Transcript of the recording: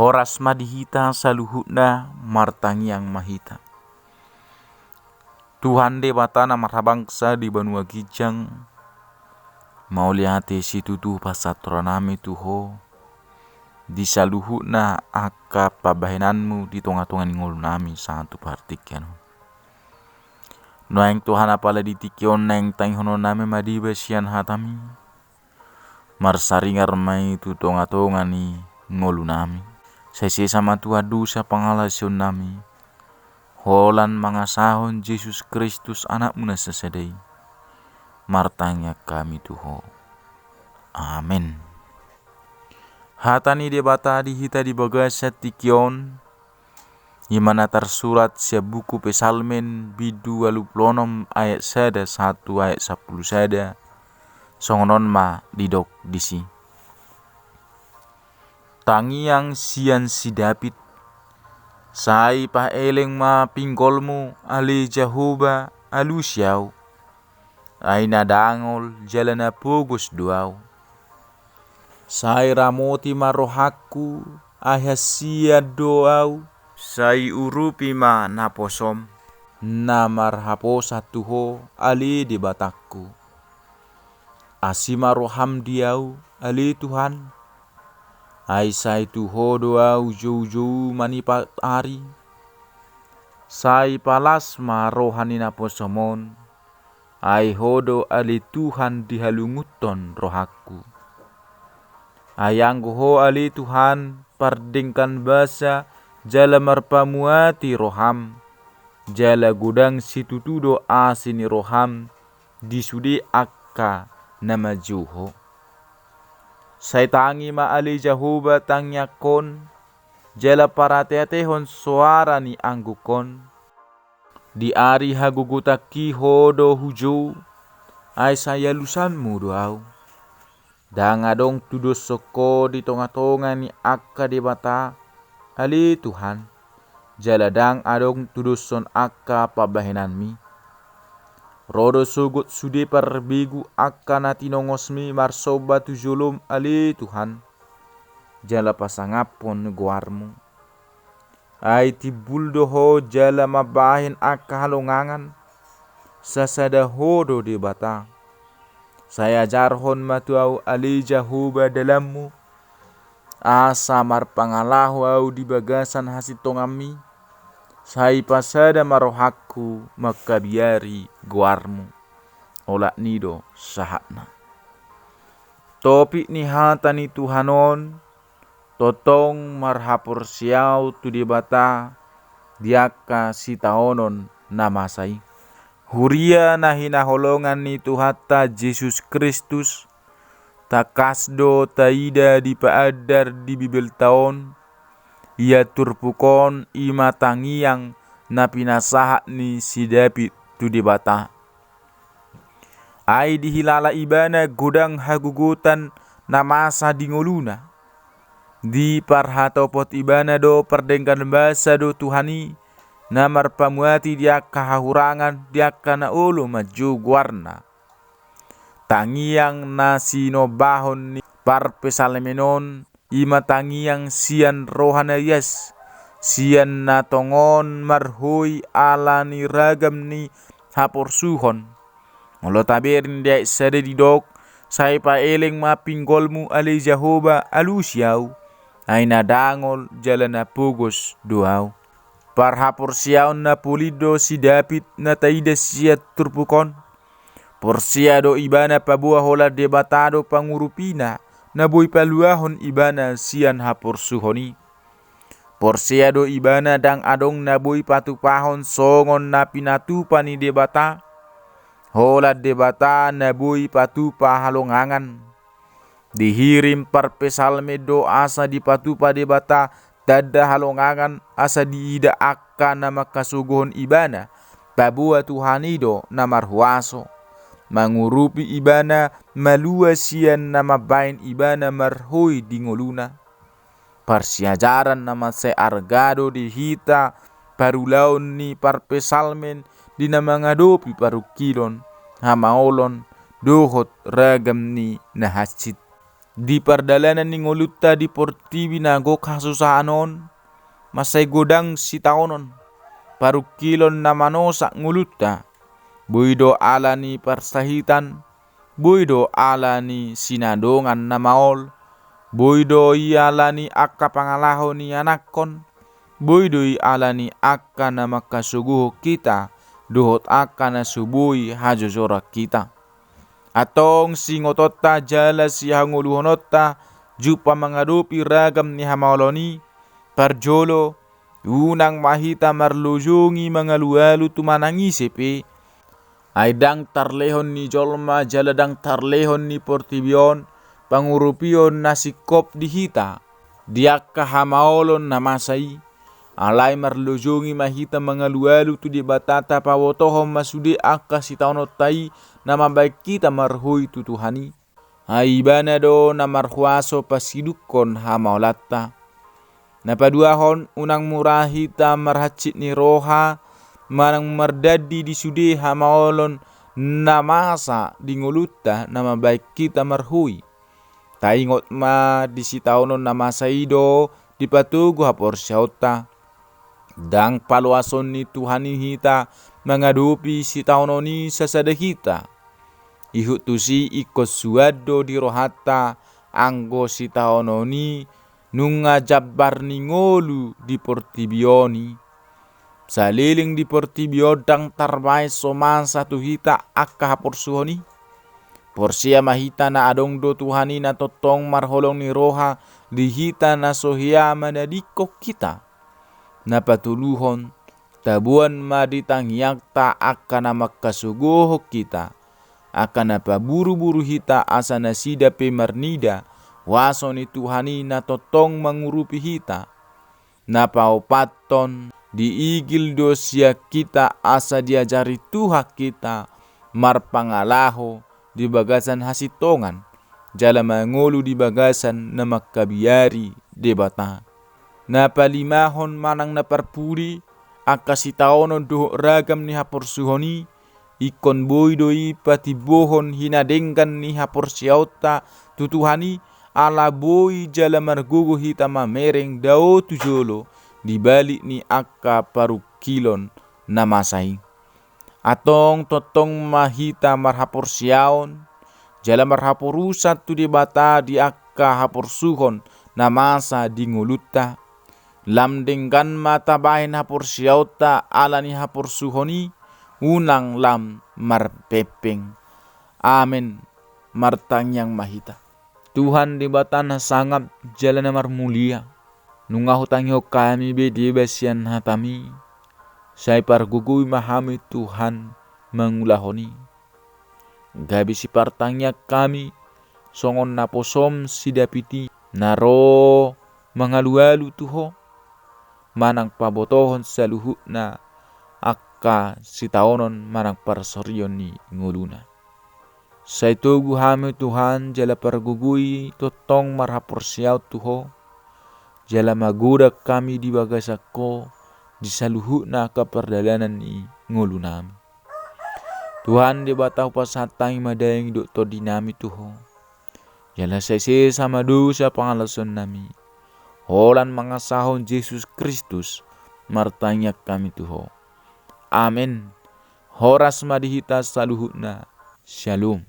Horas madihita saluhutna martangi yang mahita. Tuhan de batana marhabangsa di banua gijang. Mau lihate si tutu pasatronami tuho. Di saluhutna aka pabahenanmu di tonga-tonga ningol nami satu partikian. Noeng Tuhan apala ditikion neng tang hono nami madiba sian hatami. Marsaringar mai tu tonga-tonga ni ngolu nami. Sese sama Tuhan dosa pangalasion nami. Holan mangasahon Yesus Kristus anakmu na sesedai. Martanya kami Tuho. Amin. Hatani debata dihita di bagasa tikion. Imana tersurat sia buku Pesalmen bidu walu plonom ayat 1 ayat 10 sada. Songonon ma didok disi. Tangiang sian si David. Sai pa eleng ma pinggolmu ali Jehovah alusiau. Aina dangol jalana pogus duau. Sai ramoti ma rohaku ahasia doau. Sai urupi ma naposom. Namar haposa tuho ali di batakku. Asima roham diau ali Tuhan. Ai sai tuho doau jou-jou manipat ari. Sai palas ma rohani naposomon. Ai hodo ali Tuhan dihalunguton rohaku. Ayangku ho ali Tuhan pardingkan basa jala marpamuati roham. Jala gudang situtudo asini roham disudi akka nama juho. Sai tangi ma ali Jehovah tangyakon. Jala parateatehon suara ni anggukon. Di ari hagugutaki hodo hujo. Ai saya lusanmu doau. Dangadong tudo soko di tonga-tonga ni akka debata. Ali Tuhan. Jaladang adong tuduson akka pabahenanmi. Rodo sugut sudi perbigu akka natinongosmi marsoba tujulum ali Tuhan. Jala pasangapon guarmu. Ai tibuldoho jala mabahin akka halongangan. Sasada hodo debata. Saya jarhon matuau ali Jehovah dalammu. Asa marpangalahu au di bagasan hasit tongami. Sai pasada marohaku makabiari guarmu. Olak nido sahatna. Topik ni hatani Tuhanon. Totong marhapur siau tu dibata. Diaka sitaonon namasai. Huria nahina holongan ni Tuhata Yesus Kristus. Takasdo taida di paadar di bibel taon. Ia turpukon ima tangiang na pinasahat ni si David tu dibata. Ai dihilala ibana gudang hagugutan na masa dingoluna. Di parhatopot ibana do perdengkan basa do Tuhani. Namar pamuati dia kahahurangan dia kana ulu maju guarna. Tangiang nasi no bahon ni parpesalemenon. Ima tangiang sian rohana yes. Sian na tongon marhui ala ni ragam ni hapor suhon. Ngolo taberin dia sade didok. Sai pa eleng ma pinggolmu ali Jehovah alusiau. Aina dangol jalana pugos duau. Parhapor siaon na pulido si David na taida siat turpukon. Porsiado ibana pabua hola debatado pangurupina. Na boy paluahon ibana sian hapor suhoni. Porsiado ibana dang adong na boy patupahon songon na pinatupa ni debata. Hola debata na boy patupa halongangan. Dihirim parpesalme do asa di patupa debata. Dada halongangan asa diida akka nama kasuguhon ibana. Pabua Tuhanido na marhuaso. Mangurupi ibana malua sian nama bain ibana marhui dingoluna. Persiajaran nama se argado dihita parulaun ni parpesalmen di nama ngadopi parukilon hamaolon dohot ragam ni nahacit. Di pardalanan ni ngolutta di portibi nago kasusahanon, masay godang si taonon, parukilon na manosak ngolutta, buido ala ni parsahitan, buido ala ni sinadongan na maol, buido ala ni akka pangalaho ni anakon, buido ala ni akka na makasuguho kita, duhot akka na subui hajojorak kita. Atong singotota jala si hanguluhonotta jupa mengadupi ragam ni hamaoloni parjolo unang mahita marlujungi mengalualu tumanangi sepe aidang tarlehon ni jolma jaladang tarlehon ni portibion pangurupion nasikop dihita diakka hamaolon namasai alai marlujungi mahita mengalualu tu di batata pawotohom masude akka sitaonotai nama baik kita marhui tu Tuhani haibana do na marhuaso pasidukon hamaolatta na paduahon unang murahita marhacit ni roha manang mardadi di sude hamaolon na masa di ngolutta nama baik kita marhui taingot ma di sitaonon na masaido di patugu hapor syauta dang paluason ni Tuhani hita mengadupi sitaononi sasada kita ihut tusi ikos suado di rohata anggo sitaononi nunga jabbar ni ngolu di portibioni saliling di portibio dang tarbai soman satu hita akka porsuhoni porsia mahita na adong do Tuhani na totong marholong ni roha di hita na sohia manadiko kita na patuluhon tabuan maditangyak akan na makasuguho kita akan na paburu-buru hita asa na sida pemarnida waso ni Tuhani na totong mangurupi hita na paupaton diigil dosia kita asa diajari Tuhan kita marpangalaho di bagasan hasitongan jala mangolu di bagasan na makabiari debata na palimahon manang na parpuri akasitaonon doh ragam ni haporsuhoni ikon boydoi patibohon hinadengkan ni haporsiauta tutuhani ala boy jala margugo hita mamereng dao tujolo di balik ni akka parukilon na masai atong totong mahita marhaporsiaon jala marhaporusat tu di bata di akka haporsuhon na masa di ngolutta lamdengkan mata bahin haporsiauta ala ni haporsuhoni unang lam marpepeng amen martang yang mahita Tuhan di batana sangat jalan marmulia nunga hutangyo kami bedi besian hatami saya pargugui mahami Tuhan mengulahoni gabi si partangnya kami songon naposom sidapiti naro mangalu-alu tuho manang pabotohon saluhuk na akka sitaonon manang parsorion ni nguluna say tugu hami Tuhan jala pargugui totong marhaporsiaw tuho jala magudak kami di bagasako di saluhuk na kaperdalanan ni ngulunami Tuhan di batau pasatang madayang doktor dinami tuho jala sese sama dosa pangalason nami holan mangasahon Yesus Kristus martanya kami tuho amin horas madihita saluhukna shalom.